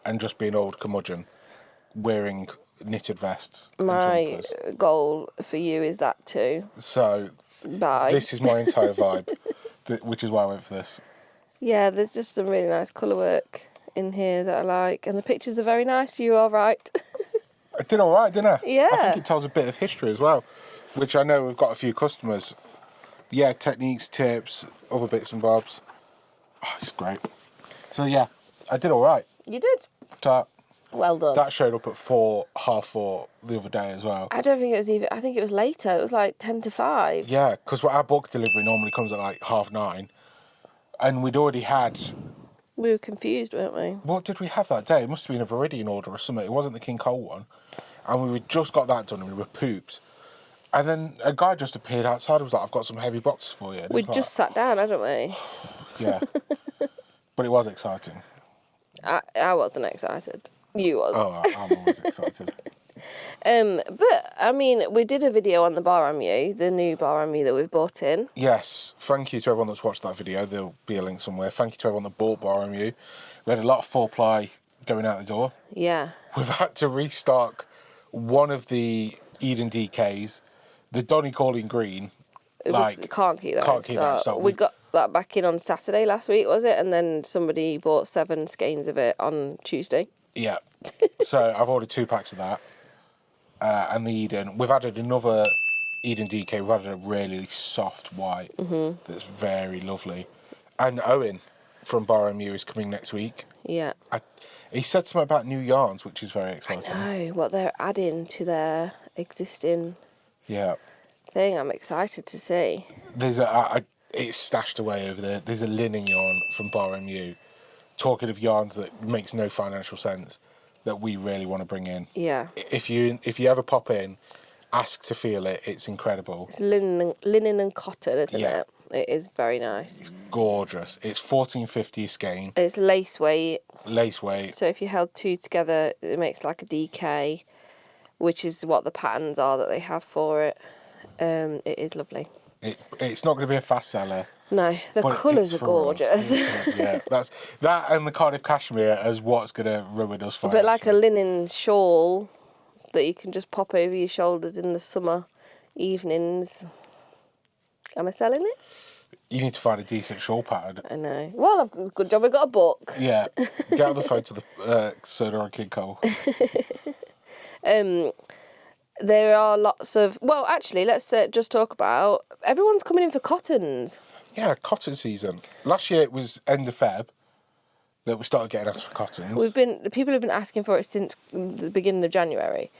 Speaker 2: and just be an old curmudgeon wearing knitted vests and jumpers.
Speaker 1: My goal for you is that too.
Speaker 2: So
Speaker 1: Bye.
Speaker 2: This is my entire vibe, which is why I went for this.
Speaker 1: Yeah, there's just some really nice colour work in here that I like, and the pictures are very nice. You are right.
Speaker 2: I did all right, didn't I?
Speaker 1: Yeah.
Speaker 2: I think it tells a bit of history as well, which I know we've got a few customers. Yeah, techniques, tips, other bits and bobs. Oh, it's great. So yeah, I did all right.
Speaker 1: You did.
Speaker 2: Well
Speaker 1: done.
Speaker 2: That showed up at 4:30 the other day as well.
Speaker 1: I don't think it was even. I think it was later. It was like 10 to 5.
Speaker 2: Yeah, because our book delivery normally comes at like 9:30, and we'd already had.
Speaker 1: We were confused, weren't we?
Speaker 2: What did we have that day? It must have been a Viridian order or something. It wasn't the King Cole one, and we had just got that done, and we were pooped. And then a guy just appeared outside and was like, "I've got some heavy boxes for you."
Speaker 1: We just sat down, hadn't we?
Speaker 2: Yeah. But it was exciting.
Speaker 1: I wasn't excited. You was.
Speaker 2: Oh, I'm always excited.
Speaker 1: But I mean, we did a video on the Baramu, the new Baramu that we've bought in.
Speaker 2: Yes, thank you to everyone that's watched that video. There'll be a link somewhere. Thank you to everyone that bought Baramu. We had a lot of 4-ply going out the door.
Speaker 1: Yeah.
Speaker 2: We've had to restock one of the Eden DKs, the Donny Calling Green.
Speaker 1: We can't keep that in stock. We got that back in on Saturday last week, was it? And then somebody bought 7 skeins of it on Tuesday.
Speaker 2: Yeah. So I've ordered 2 packs of that. And the Eden. We've added another Eden DK. We've added a really soft white that's very lovely. And Owen from Baramu is coming next week.
Speaker 1: Yeah.
Speaker 2: He said something about new yarns, which is very exciting.
Speaker 1: I know what they're adding to their existing thing. I'm excited to see.
Speaker 2: There's it's stashed away over there. There's a linen yarn from Baramu. Talking of yarns that makes no financial sense, that we really want to bring in. Yeah. If you ever pop in, ask to feel it. It's incredible.
Speaker 1: It's linen and cotton, isn't it? It is very nice.
Speaker 2: It's gorgeous. It's $14.50 a skein.
Speaker 1: It's lace weight.
Speaker 2: Lace weight.
Speaker 1: So if you held 2 together, it makes like a DK. which is what the patterns are that they have for it. It is lovely.
Speaker 2: It's not going to be a fast seller.
Speaker 1: No, the
Speaker 2: but
Speaker 1: colours are
Speaker 2: it's for
Speaker 1: gorgeous.
Speaker 2: us. It is, yeah. That and the Cardiff cashmere is what's going to ruin us.
Speaker 1: A bit like a linen shawl that you can just pop over your shoulders in the summer evenings. Am I selling it?
Speaker 2: You need to find a decent shawl pattern.
Speaker 1: I know. Well, good job I got a book.
Speaker 2: Yeah. Get on the phone to the Soda and King Cole.
Speaker 1: There are lots of... Well, actually, let's just talk about... Everyone's coming in for cottons.
Speaker 2: Yeah, cotton season. Last year it was end of Feb that we started getting asked for cottons.
Speaker 1: People have been asking for it since the beginning of January.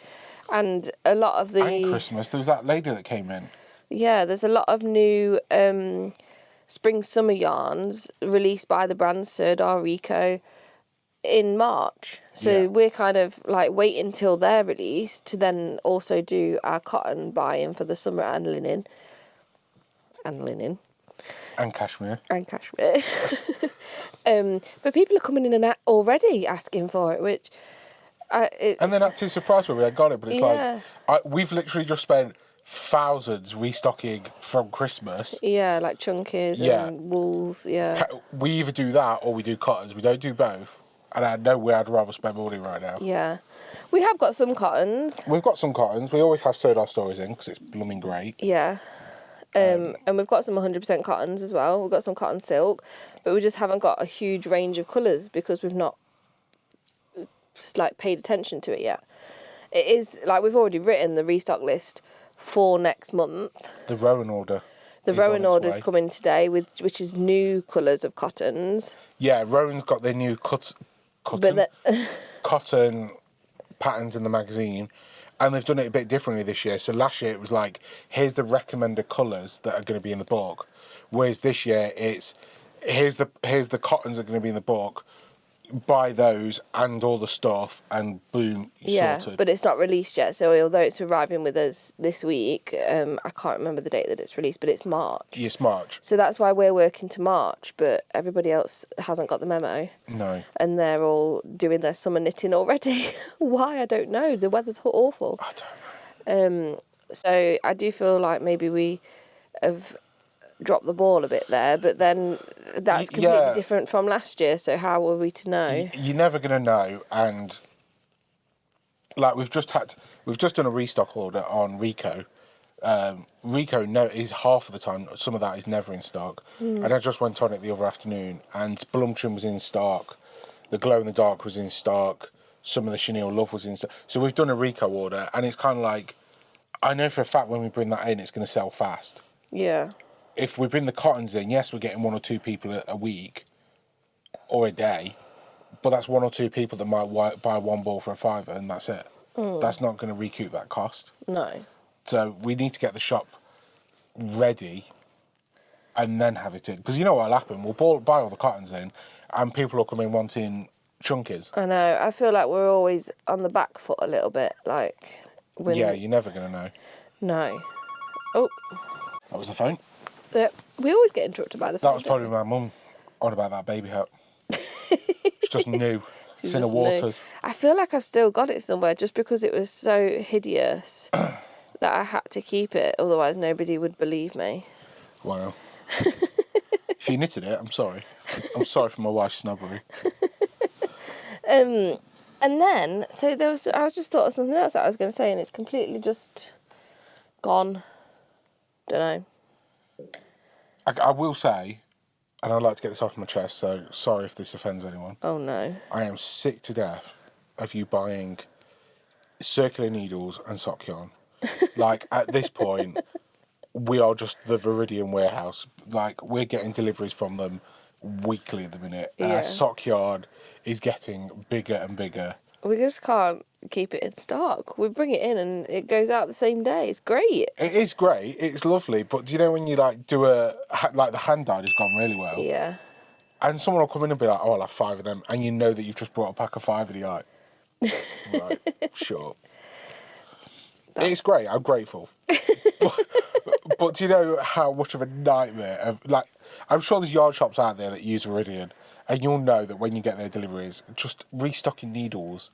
Speaker 1: And a lot of the...
Speaker 2: And Christmas. There was that lady that came in.
Speaker 1: Yeah, there's a lot of new spring summer yarns released by the brand Serdar Rico in March. So we're kind of like waiting till they're released to then also do our cotton buy-in for the summer and linen. And linen.
Speaker 2: And cashmere.
Speaker 1: And cashmere. But people are coming in and already asking for it, which...
Speaker 2: and then actually surprised when we got it, but it's we've literally just spent thousands restocking from Christmas.
Speaker 1: Yeah, like chunkies and wools,
Speaker 2: We either do that or we do cottons. We don't do both. And I know where I'd rather spend money right now.
Speaker 1: Yeah. We have got some cottons.
Speaker 2: We've got some cottons. We always have Serdar stories in because it's blooming great.
Speaker 1: Yeah. And we've got some 100% cottons as well. We've got some cotton silk, but we just haven't got a huge range of colours because we've not paid attention to it yet. It is we've already written the restock list for next month.
Speaker 2: The Rowan order.
Speaker 1: The Rowan order's coming today which is new colours of cottons.
Speaker 2: Yeah, Rowan's got their new cotton patterns in the magazine. And they've done it a bit differently this year. So last year it was here's the recommended colours that are going to be in the book. Whereas this year it's here's the cottons that are going to be in the book. Buy those and all the stuff and boom, sorted.
Speaker 1: But it's not released yet. So although it's arriving with us this week, I can't remember the date that it's released, but it's March.
Speaker 2: Yes, March.
Speaker 1: So that's why we're working to March, but everybody else hasn't got the memo.
Speaker 2: No.
Speaker 1: And they're all doing their summer knitting already. Why? I don't know. The weather's awful.
Speaker 2: I don't know.
Speaker 1: So I do feel like maybe we have dropped the ball a bit there, but then that's completely different from last year, so how were we to know?
Speaker 2: You're never going to know, and we've just done a restock order on Rico. Rico is half of the time, some of that is never in stock. And I just went on it the other afternoon, and Blumtrim was in stock, the Glow in the Dark was in stock, some of the Chenille Love was in stock. So we've done a Rico order, and it's kind of I know for a fact when we bring that in, it's going to sell fast.
Speaker 1: Yeah.
Speaker 2: If we bring the cottons in, yes, we're getting 1 or 2 people a week or a day, but that's 1 or 2 people that might buy one ball for £5 and that's it. That's not going to recoup that cost.
Speaker 1: No.
Speaker 2: So we need to get the shop ready and then have it in. Because you know what'll happen? We'll buy all the cottons in and people will come in wanting chunkies.
Speaker 1: I know. I feel like we're always on the back foot a little bit.
Speaker 2: Yeah, you're never going to know.
Speaker 1: No. Oh.
Speaker 2: That was the phone.
Speaker 1: We always get interrupted by the phone.
Speaker 2: That was probably my mum on about that baby hat. It's just new. It's in the waters.
Speaker 1: I feel like I've still got it somewhere just because it was so hideous that I had to keep it, otherwise nobody would believe me.
Speaker 2: Wow. If you knitted it, I'm sorry. I'm sorry for my wife's snobbery.
Speaker 1: And then, I just thought of something else that I was going to say and it's completely just gone. Don't know.
Speaker 2: I will say, and I'd like to get this off my chest, so sorry if this offends anyone.
Speaker 1: Oh no.
Speaker 2: I am sick to death of you buying circular needles and sock yarn. At this point, we are just the Viridian warehouse. We're getting deliveries from them weekly at the minute. And our sock yarn is getting bigger and bigger.
Speaker 1: We just can't keep it in stock. We bring it in and it goes out the same day. It's great.
Speaker 2: It is great. It's lovely. But do you know when you do the hand dyed has gone really well?
Speaker 1: Yeah.
Speaker 2: And someone will come in and be like, oh, I'll have 5 of them. And you know that you've just brought a pack of 5 and you're like, right, sure. It's great. I'm grateful. but do you know how much of a nightmare I'm sure there's yarn shops out there that use Viridian. And you'll know that when you get their deliveries, just restocking needles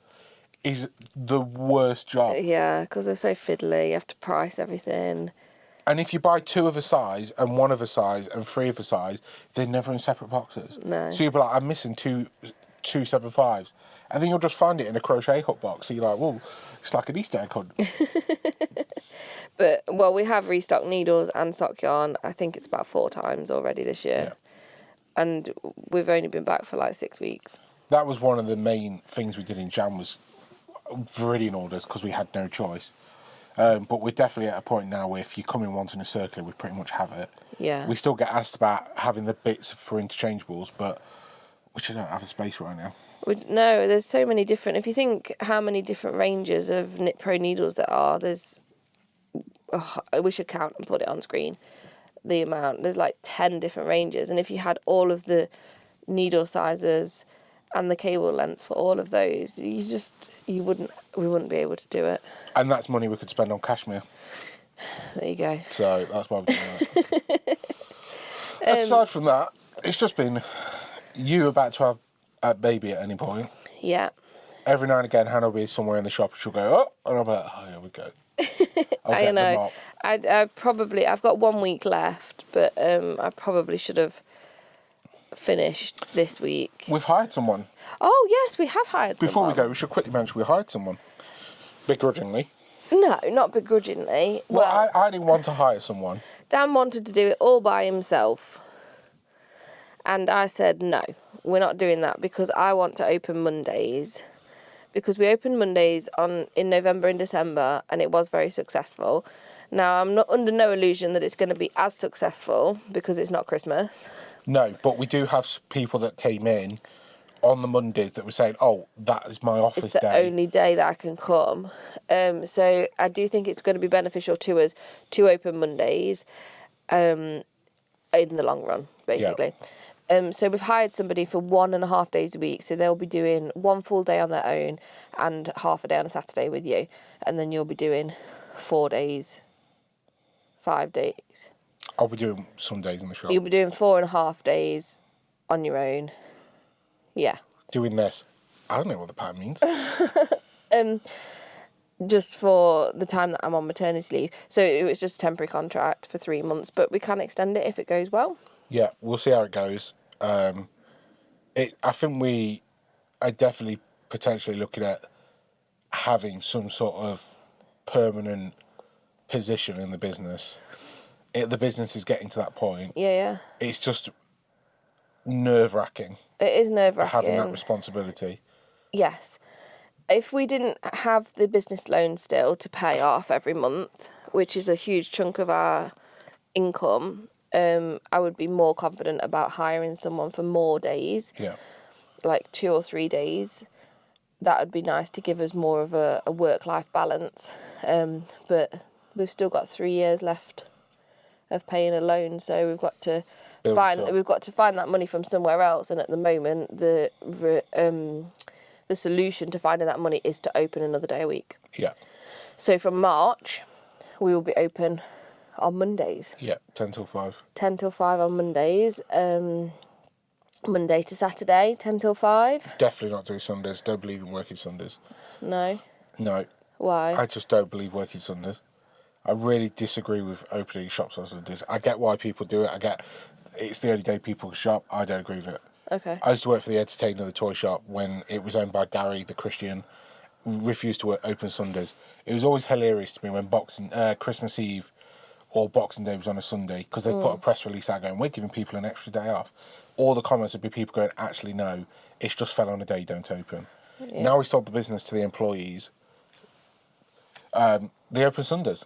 Speaker 2: is the worst job.
Speaker 1: Yeah, because they're so fiddly. You have to price everything.
Speaker 2: And if you buy 2 of a size and 1 of a size and 3 of a size, they're never in separate boxes.
Speaker 1: No.
Speaker 2: So you'll be like, I'm missing two 7.5s. And then you'll just find it in a crochet hook box. So you're like, well, it's like an Easter egg hunt.
Speaker 1: But, well, we have restocked needles and sock yarn. I think it's about 4 times already this year. Yeah. And we've only been back for like 6 weeks.
Speaker 2: That was one of the main things we did in Jan was Viridian orders because we had no choice. But we're definitely at a point now where if you come in wanting a circular, we pretty much have it.
Speaker 1: Yeah.
Speaker 2: We still get asked about having the bits for interchangeables, but we just don't have a space right now.
Speaker 1: No, there's so many different... If you think how many different ranges of Knit Pro needles there are, there's... Oh, we should count and put it on screen. The amount. There's like 10 different ranges. And if you had all of the needle sizes and the cable lengths for all of those, we wouldn't be able to do it.
Speaker 2: And that's money we could spend on cashmere.
Speaker 1: There you go.
Speaker 2: So that's why we're doing that. Aside from that, it's just been you about to have a baby at any point.
Speaker 1: Yeah.
Speaker 2: Every now and again, Hannah will be somewhere in the shop and she'll go, oh, and I'll be like, oh, here we go.
Speaker 1: I know. I've got 1 week left, but I probably should have finished this week.
Speaker 2: We've hired someone.
Speaker 1: Oh, yes, we have hired someone.
Speaker 2: Before we go, we should quickly mention we hired someone. Begrudgingly.
Speaker 1: No, not begrudgingly.
Speaker 2: Well, I didn't want to hire someone.
Speaker 1: Dan wanted to do it all by himself. And I said, no, we're not doing that because I want to open Mondays. Because we opened Mondays in November and December, and it was very successful. Now, I'm not under no illusion that it's going to be as successful because it's not Christmas.
Speaker 2: No, but we do have people that came in on the Mondays that were saying, oh, that is my office day.
Speaker 1: It's the only day that I can come. So I do think it's going to be beneficial to us to open Mondays in the long run, basically. Yeah. So we've hired somebody for 1.5 days a week. So they'll be doing 1 full day on their own and half a day on a Saturday with you. And then you'll be doing 4 days, 5 days.
Speaker 2: I'll be doing some days in the shop.
Speaker 1: You'll be doing 4.5 days on your own. Yeah.
Speaker 2: Doing this. I don't know what the pattern means.
Speaker 1: Just for the time that I'm on maternity leave. So it was just a temporary contract for 3 months, but we can extend it if it goes well.
Speaker 2: Yeah, we'll see how it goes. I think we are definitely potentially looking at having some sort of permanent position in the business. The business is getting to that point.
Speaker 1: Yeah.
Speaker 2: It's just nerve-wracking.
Speaker 1: It is nerve-wracking.
Speaker 2: Having that responsibility.
Speaker 1: Yes. If we didn't have the business loan still to pay off every month, which is a huge chunk of our income, I would be more confident about hiring someone for more days.
Speaker 2: Yeah.
Speaker 1: Like 2 or 3 days. That would be nice to give us more of a work-life balance. But we've still got 3 years left of paying a loan, so we've got to find that money from somewhere else. And at the moment, the solution to finding that money is to open another day a week.
Speaker 2: Yeah.
Speaker 1: So from March, we will be open on Mondays.
Speaker 2: Yeah, 10 till 5.
Speaker 1: 10 till 5 on Mondays. Monday to Saturday, 10 till 5.
Speaker 2: Definitely not doing Sundays. Don't believe in working Sundays.
Speaker 1: No?
Speaker 2: No.
Speaker 1: Why?
Speaker 2: I just don't believe working Sundays. I really disagree with opening shops on Sundays. I get why people do it. I get it's the only day people can shop. I don't agree with it.
Speaker 1: Okay.
Speaker 2: I used to work for the entertainer, the toy shop, when it was owned by Gary, the Christian, refused to open Sundays. It was always hilarious to me when Christmas Eve or Boxing Day was on a Sunday, because they put a press release out going, we're giving people an extra day off. All the comments would be people going, actually, no, it's just fell on a day, don't open. Yeah. Now we sold the business to the employees. They open Sundays.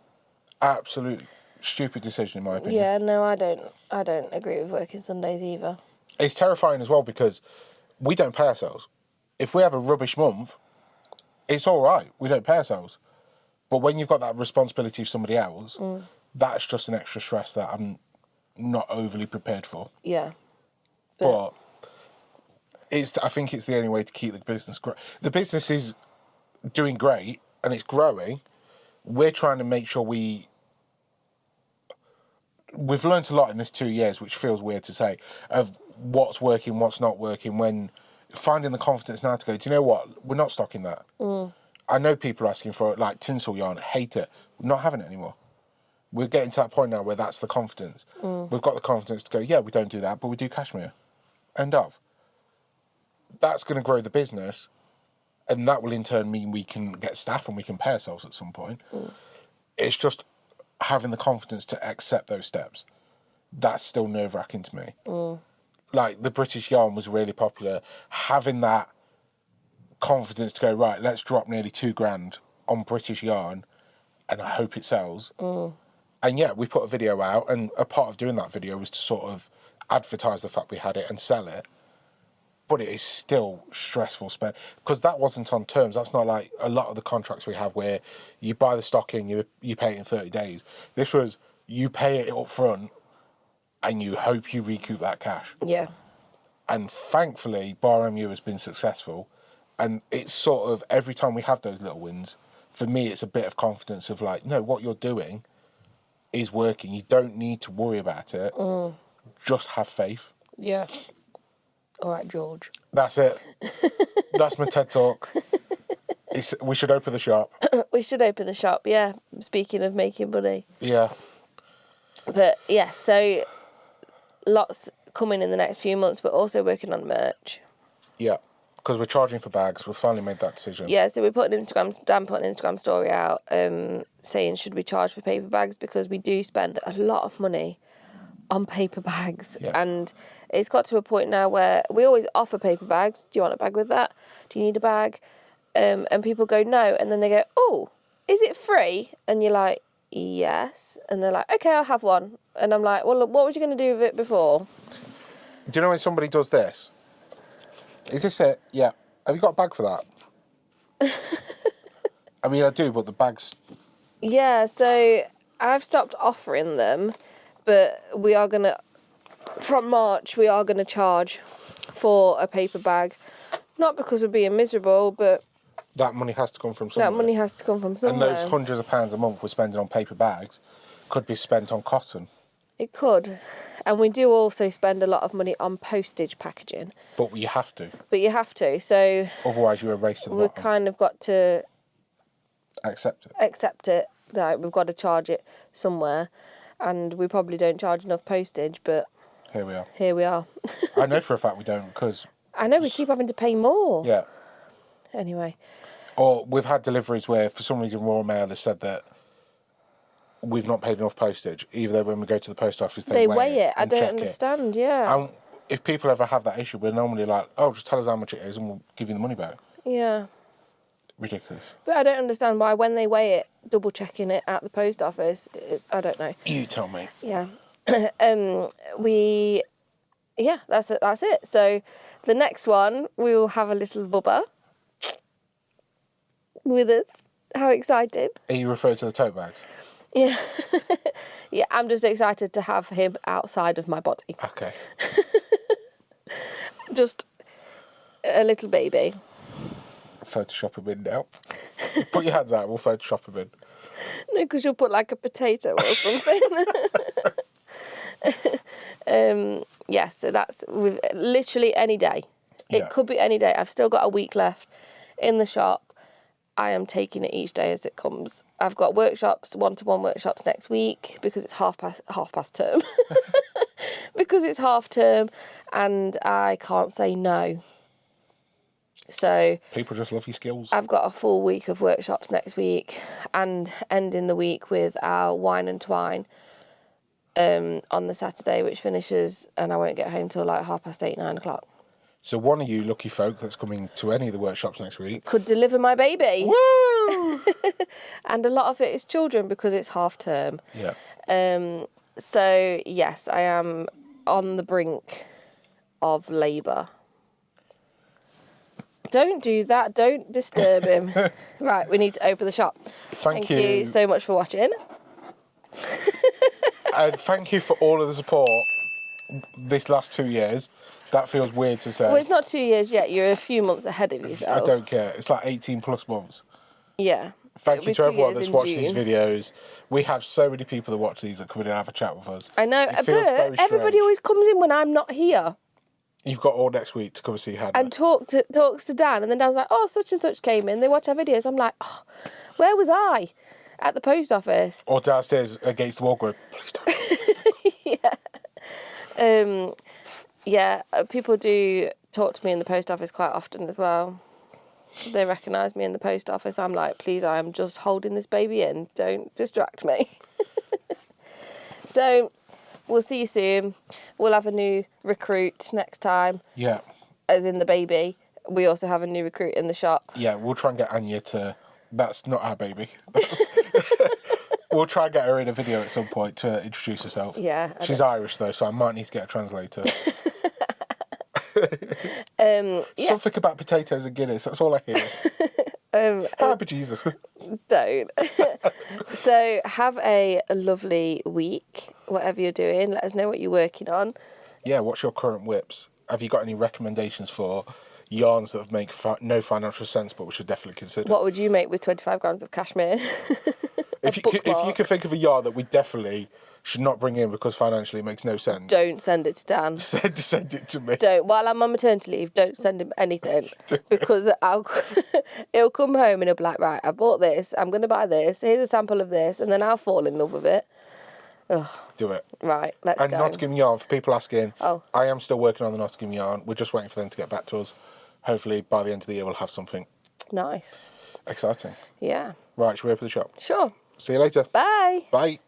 Speaker 2: Absolute stupid decision, in my opinion.
Speaker 1: Yeah, no, I don't agree with working Sundays either.
Speaker 2: It's terrifying as well because we don't pay ourselves. If we have a rubbish month, it's all right. We don't pay ourselves. But when you've got that responsibility of somebody else, that's just an extra stress that I'm not overly prepared for.
Speaker 1: Yeah.
Speaker 2: But I think it's the only way to keep the business growing. The business is doing great and it's growing. We're trying to make sure we've learned a lot in this 2 years, which feels weird to say, of what's working, what's not working, when finding the confidence now to go, do you know what? We're not stocking that. I know people are asking for like tinsel yarn, hate it. We're not having it anymore. We're getting to that point now where that's the confidence. We've got the confidence to go, yeah, we don't do that, but we do cashmere. End of. That's going to grow the business, and that will in turn mean we can get staff and we can pay ourselves at some point. It's just having the confidence to accept those steps. That's still nerve-wracking to me. Like, the British yarn was really popular. Having that confidence to go, right, let's drop nearly $2,000 on British yarn, and I hope it sells. And yeah, we put a video out, and a part of doing that video was to sort of advertise the fact we had it and sell it. But it is still stressful spend, because that wasn't on terms. That's not like a lot of the contracts we have where you buy the stock in, you pay it in 30 days. This was, you pay it up front and you hope you recoup that cash.
Speaker 1: Yeah.
Speaker 2: And thankfully, Bar MU has been successful. And it's sort of, every time we have those little wins, for me, it's a bit of confidence of like, no, what you're doing is working. You don't need to worry about it. Just have faith.
Speaker 1: Yeah. All right, George.
Speaker 2: That's it. That's my TED Talk. We should open the shop.
Speaker 1: We should open the shop, yeah. Speaking of making money.
Speaker 2: Yeah.
Speaker 1: But, yeah, so lots coming in the next few months, but also working on merch.
Speaker 2: Yeah. Because we're charging for bags. We've finally made that decision.
Speaker 1: Yeah, so Dan put an Instagram story out saying, should we charge for paper bags? Because we do spend a lot of money on paper bags.
Speaker 2: Yeah.
Speaker 1: And it's got to a point now where we always offer paper bags. Do you want a bag with that? Do you need a bag? And people go, no. And then they go, oh, is it free? And you're like, yes. And they're like, okay, I'll have one. And I'm like, well, look, what was you going to do with it before?
Speaker 2: Do you know when somebody does this? Is this it? Yeah. Have you got a bag for that? I mean, I do, but the bags...
Speaker 1: Yeah, so I've stopped offering them, but we are going to... From March, we are going to charge for a paper bag. Not because we're being miserable, but...
Speaker 2: That money has to come from somewhere.
Speaker 1: That money has to come from somewhere.
Speaker 2: And those hundreds of pounds a month we're spending on paper bags could be spent on cotton.
Speaker 1: It could. And we do also spend a lot of money on postage packaging.
Speaker 2: But you have to.
Speaker 1: But you have to, so...
Speaker 2: Otherwise you're a race to the
Speaker 1: we've
Speaker 2: bottom.
Speaker 1: kind of got to...
Speaker 2: Accept it.
Speaker 1: Accept it. Like, we've got to charge it somewhere. And we probably don't charge enough postage, but...
Speaker 2: Here we are.
Speaker 1: Here we are.
Speaker 2: I know for a fact we don't, because...
Speaker 1: I know, we keep having to pay more.
Speaker 2: Yeah.
Speaker 1: Anyway.
Speaker 2: Or we've had deliveries where, for some reason, Royal Mail has said that we've not paid enough postage, even though when we go to the post office, they weigh it.
Speaker 1: I don't understand, yeah.
Speaker 2: And if people ever have that issue, we're normally like, oh, just tell us how much it is and we'll give you the money back.
Speaker 1: Yeah.
Speaker 2: Ridiculous.
Speaker 1: But I don't understand why when they weigh it, double checking it at the post office, I don't know.
Speaker 2: You tell me.
Speaker 1: Yeah. That's it. So the next one, we will have a little bubba with us. How excited.
Speaker 2: Are you referring to the tote bags?
Speaker 1: Yeah. Yeah, I'm just excited to have him outside of my body.
Speaker 2: Okay.
Speaker 1: Just a little baby.
Speaker 2: Photoshop him in now. Put your hands out, we'll Photoshop him in.
Speaker 1: No, because you'll put like a potato or something. Yes, so that's with literally any day. It could be any day. I've still got a week left in the shop. I am taking it each day as it comes. I've got workshops, one-to-one workshops next week because it's half past term. Because it's half term and I can't say no. So
Speaker 2: people just love your skills.
Speaker 1: I've got a full week of workshops next week and ending the week with our wine and twine on the Saturday, which finishes, and I won't get home till like 8:30, 9 o'clock.
Speaker 2: So one of you lucky folk that's coming to any of the workshops next week
Speaker 1: could deliver my baby.
Speaker 2: Woo!
Speaker 1: And a lot of it is children because it's half term.
Speaker 2: Yeah.
Speaker 1: So yes, I am on the brink of labour. Don't do that. Don't disturb him. Right, we need to open the shop.
Speaker 2: Thank you.
Speaker 1: You so much for watching.
Speaker 2: And thank you for all of the support this last 2 years. That feels weird to say.
Speaker 1: Well, it's not 2 years yet. You're a few months ahead of yourself.
Speaker 2: I don't care. It's like 18 plus months.
Speaker 1: Yeah.
Speaker 2: Thank you to everyone that's watched these videos. We have so many people that watch these that come in and have a chat with us.
Speaker 1: I know,
Speaker 2: It feels very
Speaker 1: but everybody
Speaker 2: strange.
Speaker 1: always comes in when I'm not here.
Speaker 2: You've got all next week to come and see Hannah.
Speaker 1: And talks to Dan, and then Dan's like, oh, such and such came in. They watch our videos. I'm like, oh, where was I? At the post office.
Speaker 2: Or downstairs against the wall going, please don't.
Speaker 1: Yeah, people do talk to me in the post office quite often as well. They recognise me in the post office. I'm like, please, I am just holding this baby in. Don't distract me. So, we'll see you soon. We'll have a new recruit next time.
Speaker 2: Yeah.
Speaker 1: As in the baby. We also have a new recruit in the shop.
Speaker 2: Yeah, we'll try and get Anya to... That's not our baby. We'll try and get her in a video at some point to introduce herself.
Speaker 1: Yeah.
Speaker 2: She's Irish, though, so I might need to get a translator. Something about potatoes and Guinness, that's all I hear. Happy Jesus.
Speaker 1: Don't. So have a lovely week, whatever you're doing. Let us know what you're working on.
Speaker 2: Yeah, what's your current whips? Have you got any recommendations for yarns that make no financial sense but we should definitely consider?
Speaker 1: What would you make with 25 grams of cashmere?
Speaker 2: If you could think of a yarn that we definitely should not bring in because financially it makes no sense.
Speaker 1: Don't send it to Dan.
Speaker 2: Send it to me.
Speaker 1: Don't. While I'm on maternity leave, don't send him anything. Because he'll come home and he'll be like, right, I bought this, I'm going to buy this, here's a sample of this, and then I'll fall in love with it. Ugh.
Speaker 2: Do it.
Speaker 1: Right, let's go.
Speaker 2: And Nottingham yarn, for people asking,
Speaker 1: Oh.
Speaker 2: I am still working on the Nottingham yarn. We're just waiting for them to get back to us. Hopefully by the end of the year we'll have something
Speaker 1: Nice.
Speaker 2: exciting.
Speaker 1: Yeah.
Speaker 2: Right, should we open the shop?
Speaker 1: Sure.
Speaker 2: See you later.
Speaker 1: Bye.
Speaker 2: Bye.